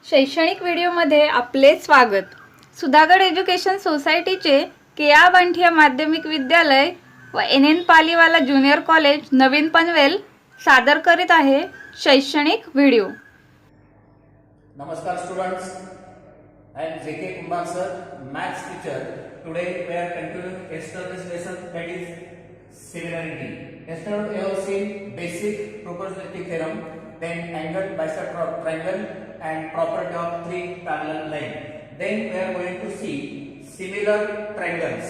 शैक्षणिक व्हिडिओमध्ये आपले स्वागत। सुधागड एज्युकेशन सोसायटीचे केआ बांठिया माध्यमिक विद्यालय व एन पालीवाला ज्युनियर कॉलेज नवीन पनवेल सादर करीत आहे शैक्षणिक video. Namaskar students, I am J.K. Kumar sir, maths teacher. Today we are continuing yesterday's lesson, that is similarity. Yesterday we have seen basic proportionality theorem, then angle, bisector of triangle and property of three parallel lines. Then we are going to see similar triangles.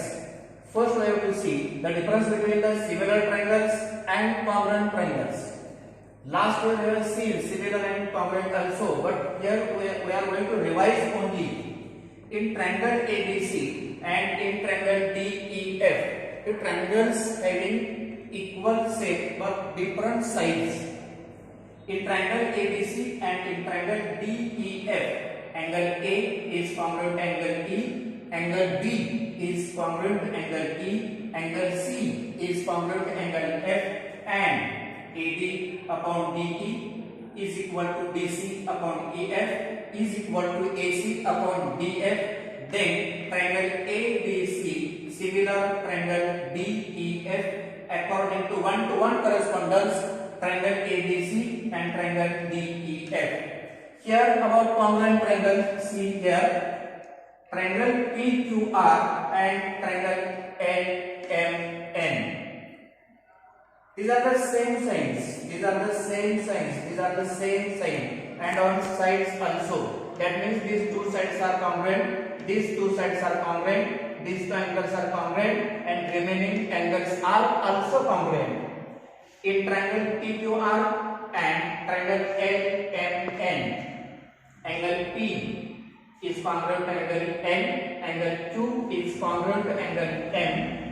First we have to see the difference between the similar triangles and congruent triangles. Last year we have seen similar and congruent also, but here we are going to revise only. In triangle ABC and in triangle DEF, the triangles having equal shape but different sides. In triangle ABC and in triangle DEF, angle A is congruent to angle E, angle B is congruent to angle E, angle C is congruent to angle F, and AD upon DE is equal to DC upon EF is equal to AC upon DF. Then triangle ABC similar triangle DEF according to one correspondence triangle ABC and triangle DEF. Here about congruent triangle, see here triangle PQR and triangle LMN. These are the same signs. These are the same signs. These are the same sign. And on sides also. That means these two sides are congruent. These two sides are congruent. These two angles are congruent. And remaining angles are also congruent. In triangle PQR and triangle LMN, angle P is congruent to angle N. Angle Q is congruent to angle M.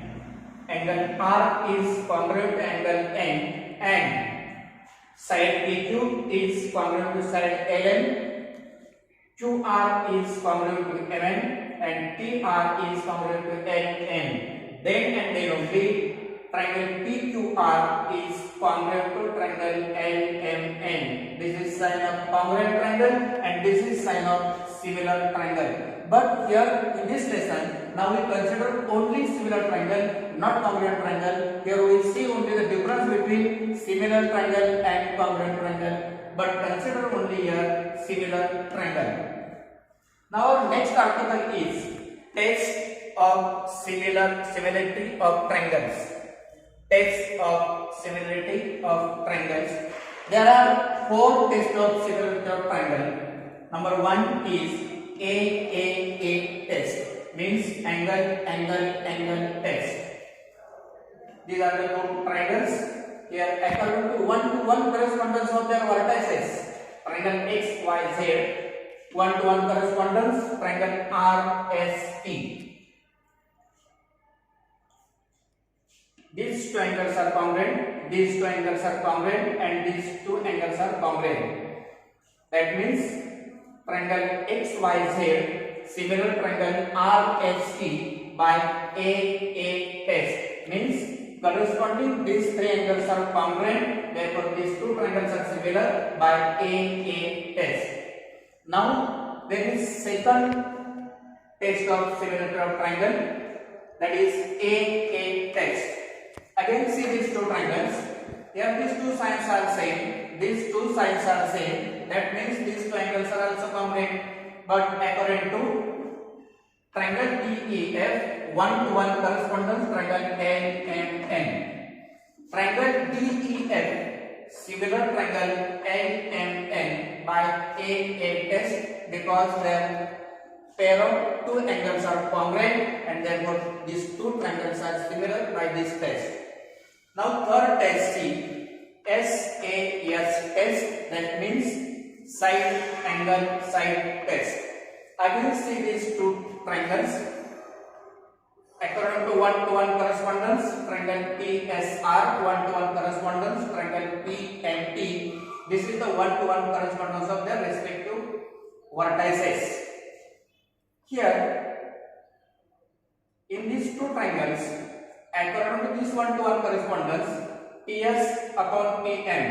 Angle R is congruent to angle N, and side PQ is congruent to side LN, QR is congruent to MN, and TR is congruent to LN. Then and then only triangle PQR is congruent to triangle LMN. This is sign of congruent triangle and this is sign of similar triangle. But here in this lesson, now we consider only similar triangle, not congruent triangle. Here we see only the difference between similar triangle and congruent triangle. But consider only here similar triangle. Now our next article is test of similarity of triangles. Test of similarity of triangles. There are four tests of similarity of triangle. Number one is AAA test, means angle test. These are the two triangles. Here according to one correspondence of their vertices, triangle XYZ, one correspondence, triangle RST. These two angles are congruent, these two angles are congruent, and these two angles are congruent. That means triangle XYZ similar triangle RST by AA test, means corresponding these three angles are congruent, therefore these two triangles are similar by AA test. Now there is second test of similarity of triangle, that is AA test. Again see these two triangles. Here these two sides are same, these two sides are same. That means these two angles are also congruent. But according to triangle DEF, one correspondence triangle LMN. Triangle DEF similar triangle LMN by AA test, because their pair of two angles are congruent and therefore these two triangles are similar by this test. Now third test, see SAS test, that means side angle side test. Again see these two triangles according to one correspondence, triangle PSR, one correspondence, triangle PMT. This is the one correspondence of their respective vertices. Here in these two triangles, according to this one correspondence, TS upon PM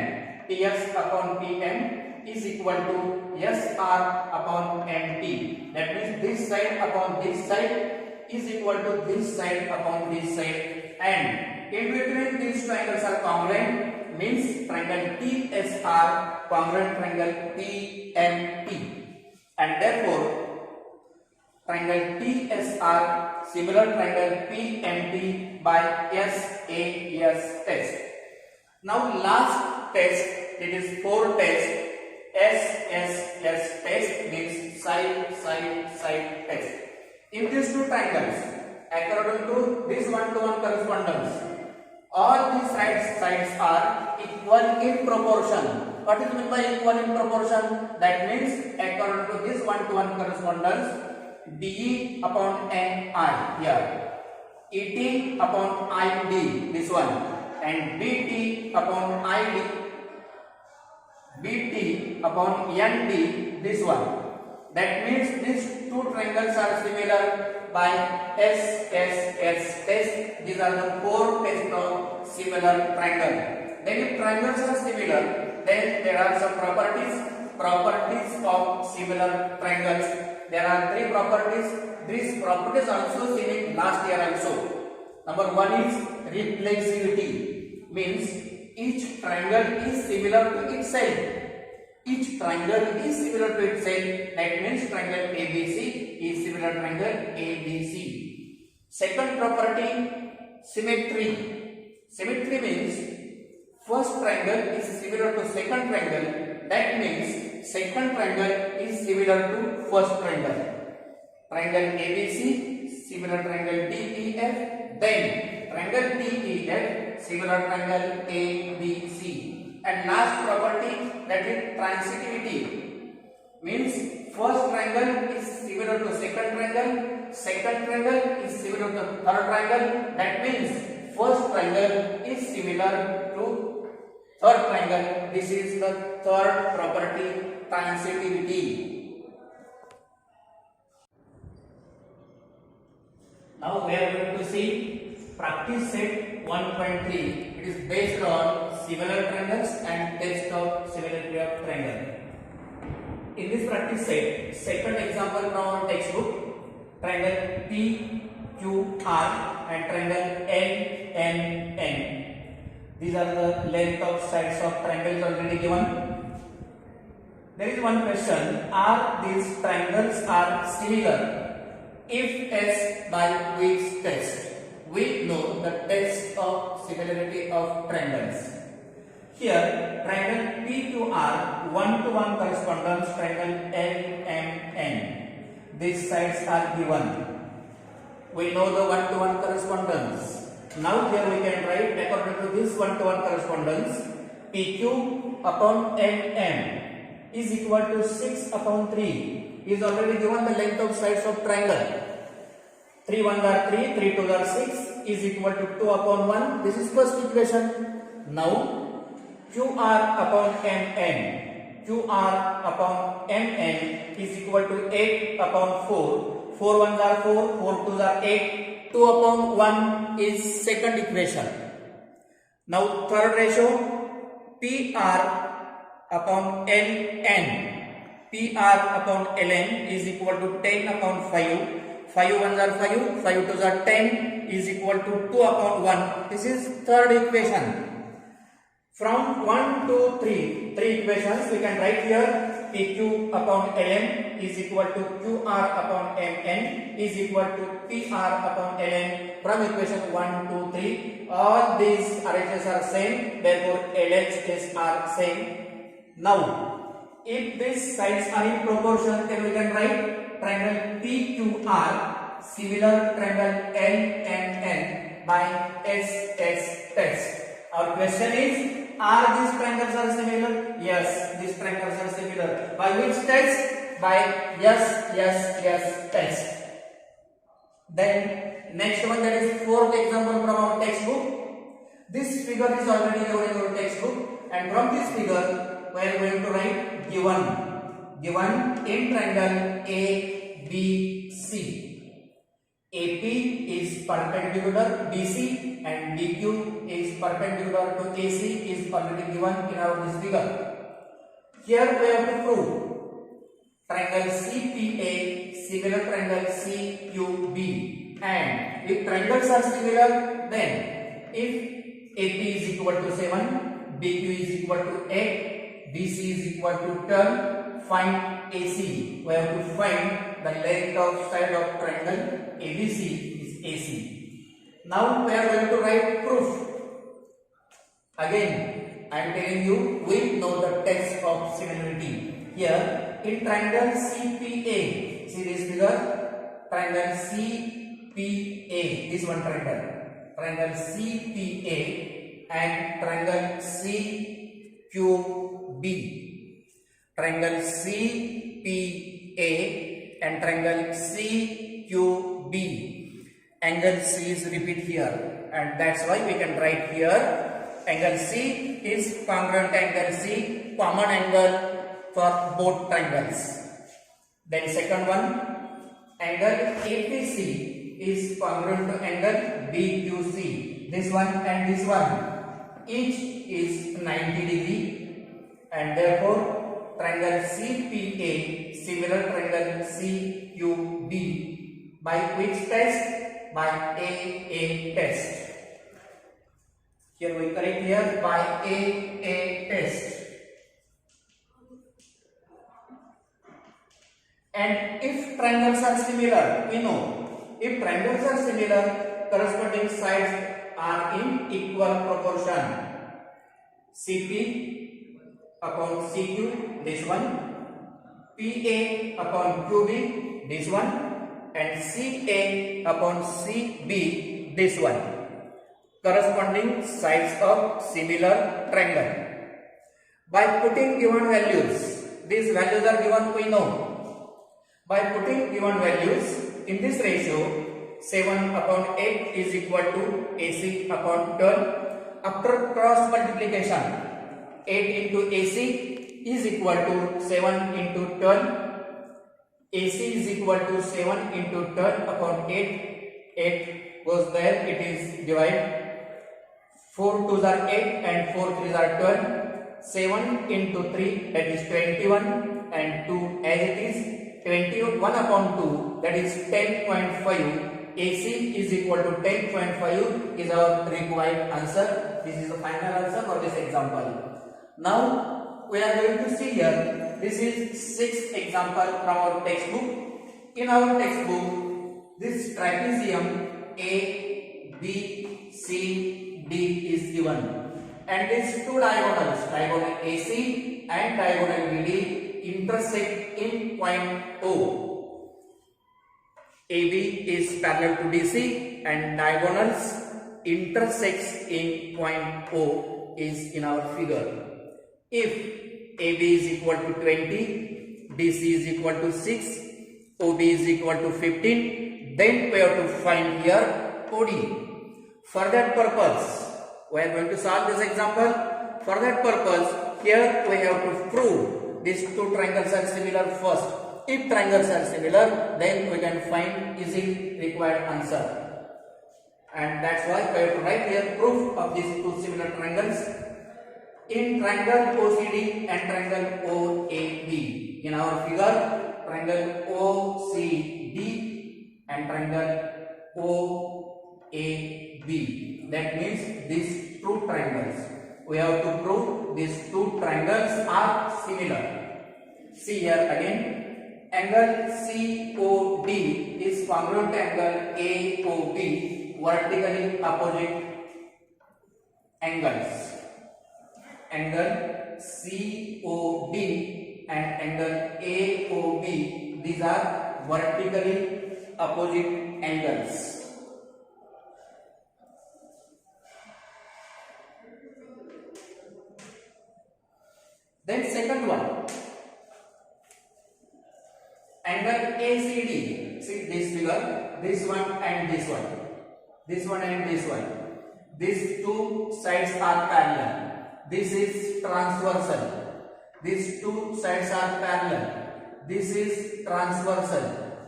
is equal to SR upon MT. That means this side upon this side is equal to this side upon this side, and in between these triangles are congruent, means triangle TSR congruent triangle PMT, and therefore triangle TSR similar triangle PMT by SAS test. Now last test, it is 4 test. SSS test means side test. In these two triangles, according to this one-to-one correspondence, all these sides are equal in proportion. What is meant by equal in proportion? That means according to this one-to-one correspondence, DE upon NI here, ET upon ID this one, and BT upon ID, BT upon ND this one. That means these two triangles are similar by SSS test. These are the 4 tests of similar triangle. Then if triangles are similar, then there are some properties of similar triangles. There are 3 properties. These properties also seen in last year also. Number 1 is reflexivity, means each triangle is similar to itself. Each triangle is similar to itself. That means triangle ABC is similar to triangle ABC. Second property, symmetry. Symmetry means first triangle is similar to second triangle. That means second triangle is similar to first triangle. Triangle ABC similar triangle DEF. Then triangle DEF similar triangle ABC. And last property, that is transitivity, means first triangle is similar to second triangle is similar to third triangle. That means first triangle is similar to third triangle. This is the third property, transitivity. Now we are going to see practice set 1.3. It is based on similar triangles and test of similarity of triangle. In this practice set, second example from our textbook, triangle PQR and triangle NNN. These are the length of sides of triangles already given. There is one question: are these triangles are similar? If yes, by which test? We know the test of similarity of triangles. Here, triangle PQR, one-to-one correspondence, triangle NMN. These sides are given. We know the one-to-one correspondence. Now here we can write according to this one-to-one correspondence, PQ upon NM is equal to 6 upon 3. Is already given the length of sides of triangle. 3 1s are 3, 3 2s are 6 is equal to 2 upon 1. This is first equation. Now QR upon MN, QR upon MN is equal to 8 upon 4. 4 1s are 4, 4 2s are 8. 2 upon 1 is second equation. Now third ratio, PR upon LN. PR upon LN is equal to 10 upon 5. 5 1s are 5, 5 2s are 10 is equal to 2 upon 1. This is third equation. From 1 to 3 equations we can write here PQ upon LN is equal to QR upon MN is equal to PR upon LN. From equation 1 to 3 all these RHS are same, therefore LHS are same. Now if these sides are in proportion, then we can write triangle PQR similar triangle NMN by SS test. Our question is, are these triangles are similar? Yes, these triangles are similar. By which test? By yes test. Then next one, that is fourth example from our textbook. This figure is already given in your textbook, and from this figure we are going to write given in triangle ABC. AP is perpendicular BC and DQ is perpendicular to AC is already given in our this figure. Here we have to prove triangle CPA similar triangle CQB, and if triangles are similar, then if AP is equal to 7, BQ is equal to 8, BC is equal to 10, find AC. We have to find the length of side of triangle ABC is AC. Now we are going to write proof. Again, I am telling you, we know the test of similarity. Here, in triangle CPA, see this figure, triangle CPA, this one triangle CPA and triangle CQB, triangle CPA and triangle CQB, angle C is repeat here, and that's why we can write here angle C is congruent angle C, common angle for both triangles. Then second one, angle APC is congruent to angle BQC. This one and this one, each is 90 degree, and therefore triangle CPA similar triangle CQB. By which test? By AA test. Here we correct here by AA test. And if triangles are similar, we know if triangles are similar, corresponding sides are in equal proportion. CP upon CQ, this one, PA upon QB, this one, and CA upon CB, this one. Corresponding sides of similar triangle. By putting given values, these values are given, we know. By putting given values in this ratio, 7 upon 8 is equal to AC upon 12. After cross multiplication, 8 into AC is equal to 7 into 12. AC is equal to 7 into 12 upon 8. 8 goes there, it is divided. 4 2s are 8 and 4 3s are 12. 7 into 3, that is 21, and 2 as it is 21 upon 2, that is 10.5. AC is equal to 10.5 is our required answer. This is the final answer for this example. Now we are going to see here, this is 6th example from our textbook. In our textbook, this trapezium A, B, C, D is given, and these two diagonals, diagonal AC and diagonal BD, intersect in point O. AB is parallel to DC and diagonals intersects in point O is in our figure. If AB is equal to 20, DC is equal to 6, OB is equal to 15, then we have to find here OD. For that purpose, we are going to solve this example. For that purpose, here we have to prove these two triangles are similar first. If triangles are similar, then we can find easy required answer. And that's why we have to write here proof of these two similar triangles. In triangle OCD and triangle OAB. In our figure, triangle OCD and triangle OAB. That means these two triangles. We have to prove these two triangles are similar. See here again. Angle COD is congruent to angle AOB, vertically opposite angles. Angle COD and angle AOB, these are vertically opposite angles. Then second one, angle ACD. See this figure, this one and this one, this one and this one. These two sides are parallel. This is transversal. These two sides are parallel. This is transversal.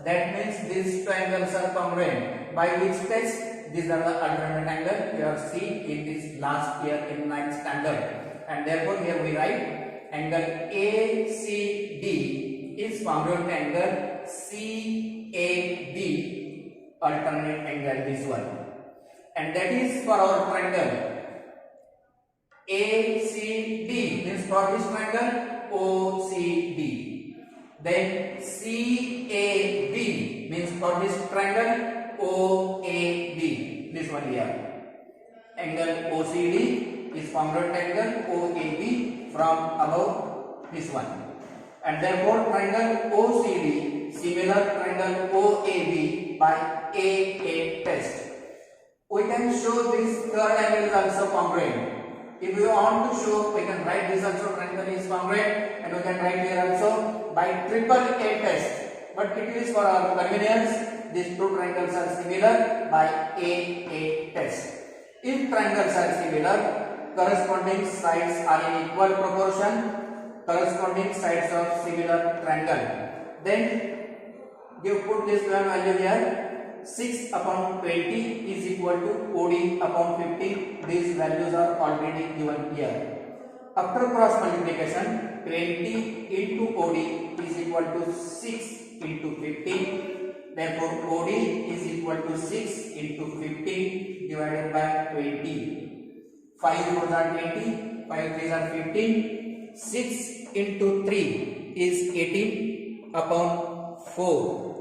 That means these two angles are congruent. By which test? These are the alternate angle you have seen in this last year in 9th standard. And therefore here we write angle ACD is congruent to angle CAB, alternate angle this one, and that is for our triangle ACD, means for this triangle OCD. Then CAB means for this triangle OAB, this one here. Angle OCD is congruent angle OAB from above this one, and therefore triangle OCD similar triangle OAB by AA test. We can show this third angle is also congruent. If we want to show, we can write this also triangle is congruent, and we can write here also by triple A test. But it is for our convenience, these two triangles are similar by AA test. If triangles are similar, corresponding sides are in equal proportion, corresponding sides of similar triangle. Then you put this value here. 6 upon 20 is equal to OD upon 50. These values are already given here. After cross multiplication, 20 into OD is equal to 6 into 50. Therefore, OD is equal to 6 into 50 divided by 20. 5 4s are 20, 5 3s are 15. 6 into 3 is 18 upon 4.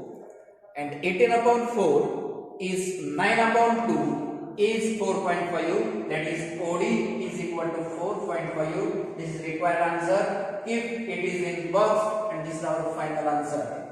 And 18 upon 4 is 9 upon 2 is 4.5, that is OD is equal to 4.5. This is required answer if it is in box, and this is our final answer.